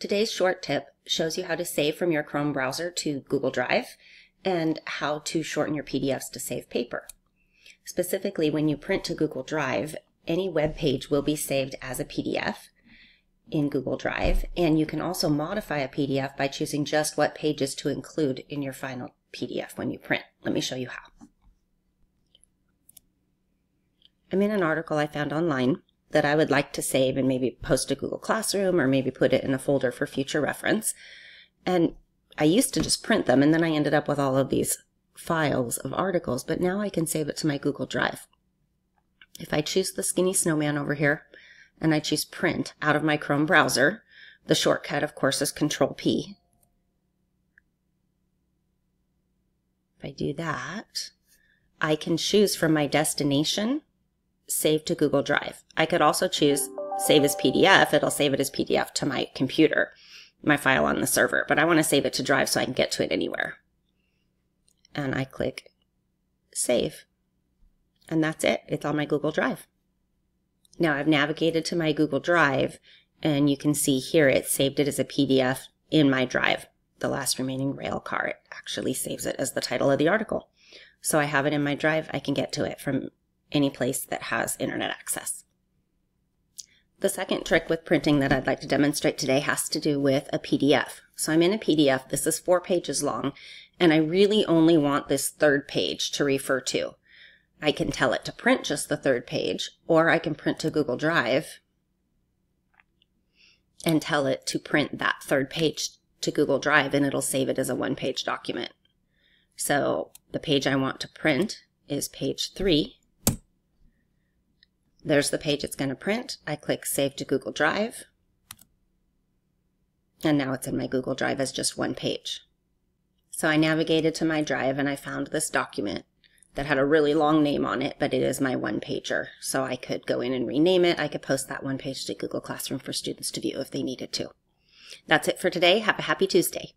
Today's short tip shows you how to save from your Chrome browser to Google Drive and how to shorten your PDFs to save paper. Specifically, when you print to Google Drive, any web page will be saved as a PDF in Google Drive, and you can also modify a PDF by choosing just what pages to include in your final PDF when you print. Let me show you how. I'm in an article I found online that I would like to save and maybe post to Google Classroom or maybe put it in a folder for future reference. And I used to just print them, and then I ended up with all of these files of articles, but now I can save it to my Google Drive. If I choose the skinny snowman over here and I choose print out of my Chrome browser, the shortcut of course is Control-P. If I do that, I can choose from my destination save to Google Drive. I could also choose save as PDF. It'll save it as PDF to my computer, my file on the server, but I want to save it to Drive so I can get to it anywhere. And I click save. And that's it. It's on my Google Drive. Now I've navigated to my Google Drive, and you can see here it saved it as a PDF in my drive. The last remaining rail car, it actually saves it as the title of the article. So I have it in my drive. I can get to it from any place that has internet access. The second trick with printing that I'd like to demonstrate today has to do with a PDF. So I'm in a PDF. This is 4 pages long, and I really only want this third page to refer to. I can tell it to print just the third page, or I can print to Google Drive and tell it to print that third page to Google Drive, and it'll save it as a one-page document. So the page I want to print is page 3. There's the page it's going to print. I click Save to Google Drive, and now it's in my Google Drive as just one page. So I navigated to my drive and I found this document that had a really long name on it, but it is my one-pager. So I could go in and rename it. I could post that one page to Google Classroom for students to view if they needed to. That's it for today. Have a happy Tuesday.